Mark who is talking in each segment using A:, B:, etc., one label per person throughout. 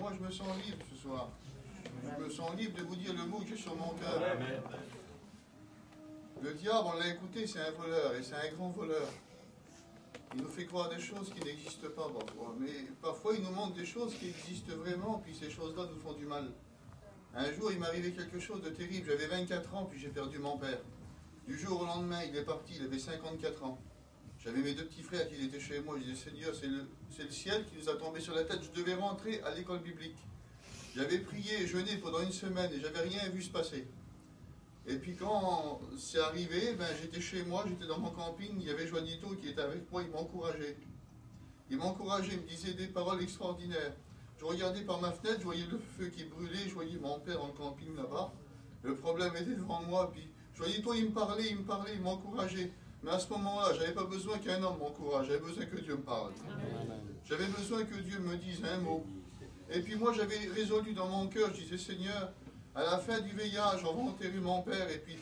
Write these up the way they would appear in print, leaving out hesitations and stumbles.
A: moi je me sens libre ce soir. Je me sens libre de vous dire le mot que j'ai sur mon cœur. Le diable, on l'a écouté, c'est un voleur, et c'est un grand voleur. Il nous fait croire des choses qui n'existent pas parfois. Mais parfois, il nous montre des choses qui existent vraiment, puis ces choses-là nous font du mal. Un jour, il m'est arrivé quelque chose de terrible. J'avais 24 ans, puis j'ai perdu mon père. Du jour au lendemain, il est parti, il avait 54 ans. J'avais mes deux petits frères qui étaient chez moi. Je disais, Seigneur, c'est le ciel qui nous a tombé sur la tête. Je devais rentrer à l'école biblique. J'avais prié et jeûné pendant une semaine et j'avais rien vu se passer. Et puis quand c'est arrivé, j'étais chez moi, j'étais dans mon camping, il y avait Joanito qui était avec moi, il m'encourageait. Il m'encourageait, il me disait des paroles extraordinaires. Je regardais par ma fenêtre, je voyais le feu qui brûlait, je voyais mon père dans le camping là-bas. Le problème était devant moi, puis Joanito il me parlait, il m'encourageait. Mais à ce moment-là, je n'avais pas besoin qu'un homme m'encourage, j'avais besoin que Dieu me parle. J'avais besoin que Dieu me dise un mot. Et puis moi j'avais résolu dans mon cœur, je disais Seigneur, à la fin du veillage, on va enterrer mon père, et puis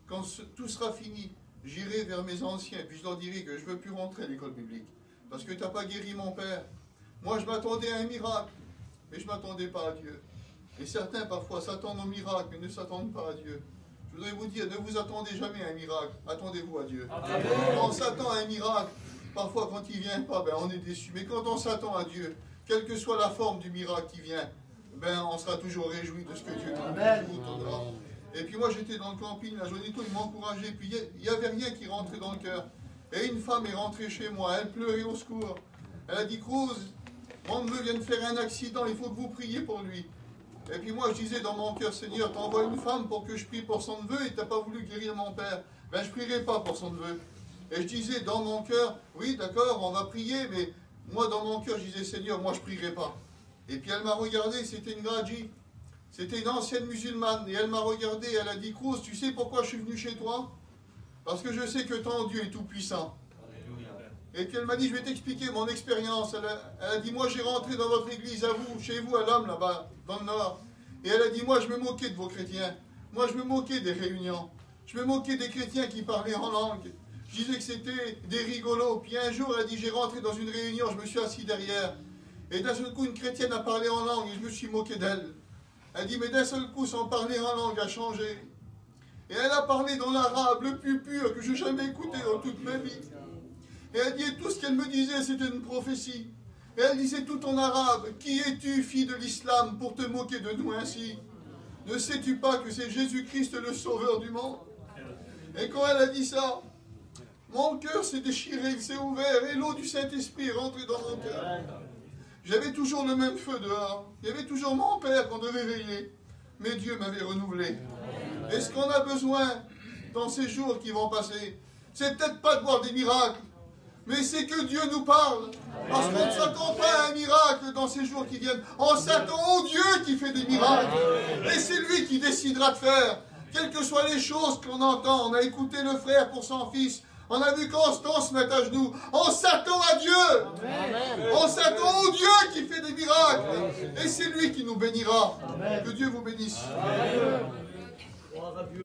A: quand tout sera fini, j'irai vers mes anciens, puis je leur dirai que je ne veux plus rentrer à l'école biblique, parce que tu n'as pas guéri mon père. Moi je m'attendais à un miracle, mais je ne m'attendais pas à Dieu. Et certains parfois s'attendent au miracle, mais ne s'attendent pas à Dieu. Je voudrais vous dire, ne vous attendez jamais à un miracle, attendez-vous à Dieu. Amen. Quand on s'attend à un miracle, parfois quand il ne vient pas, on est déçu. Mais quand on s'attend à Dieu, quelle que soit la forme du miracle qui vient, on sera toujours réjoui de ce que Dieu nous donnera. Et puis moi j'étais dans le camping, la Joanito il m'encourageait, puis il n'y avait rien qui rentrait dans le cœur. Et une femme est rentrée chez moi, elle pleurait au secours. Elle a dit, Cruz, mon neveu vient de faire un accident, il faut que vous priez pour lui. Et puis moi je disais dans mon cœur, Seigneur, t'envoies une femme pour que je prie pour son neveu et t'as pas voulu guérir mon père. Je prierai pas pour son neveu. Et je disais dans mon cœur, oui d'accord, on va prier, mais moi dans mon cœur je disais, Seigneur, moi je prierai pas. Et puis elle m'a regardé, c'était une Gradji, c'était une ancienne musulmane, et elle m'a regardé, elle a dit, Cruz, tu sais pourquoi je suis venu chez toi? Parce que je sais que ton Dieu est tout puissant. Et puis elle m'a dit, je vais t'expliquer mon expérience. Elle a dit, moi j'ai rentré dans votre église, à vous, chez vous, à l'homme, là-bas, dans le nord. Et elle a dit, moi je me moquais de vos chrétiens. Moi je me moquais des réunions. Je me moquais des chrétiens qui parlaient en langue. Je disais que c'était des rigolos. Puis un jour, elle a dit, j'ai rentré dans une réunion, je me suis assis derrière. Et d'un seul coup, une chrétienne a parlé en langue et je me suis moqué d'elle. Elle dit, mais d'un seul coup, son parler en langue a changé. Et elle a parlé dans l'arabe le plus pur que j'ai jamais écouté dans toute ma vie. Et elle dit, tout ce qu'elle me disait, c'était une prophétie. Et elle disait tout en arabe, qui es-tu, fille de l'islam, pour te moquer de nous ainsi? Ne sais-tu pas que c'est Jésus-Christ le sauveur du monde? Et quand elle a dit ça, mon cœur s'est déchiré, il s'est ouvert, et l'eau du Saint-Esprit est rentrée dans mon cœur. J'avais toujours le même feu dehors. Il y avait toujours mon père qu'on devait veiller. Mais Dieu m'avait renouvelé. Et ce qu'on a besoin dans ces jours qui vont passer, c'est peut-être pas de voir des miracles, mais c'est que Dieu nous parle. Parce qu'on ne s'attend pas à un miracle dans ces jours qui viennent. On s'attend au Dieu qui fait des miracles. Et c'est lui qui décidera de faire. Quelles que soient les choses qu'on entend. On a écouté le frère pour son fils. On a vu Constance se mettre à genoux. On s'attend à Dieu. Amen. On s'attend au Dieu qui fait des miracles. Et c'est lui qui nous bénira. Amen. Que Dieu vous bénisse. Amen.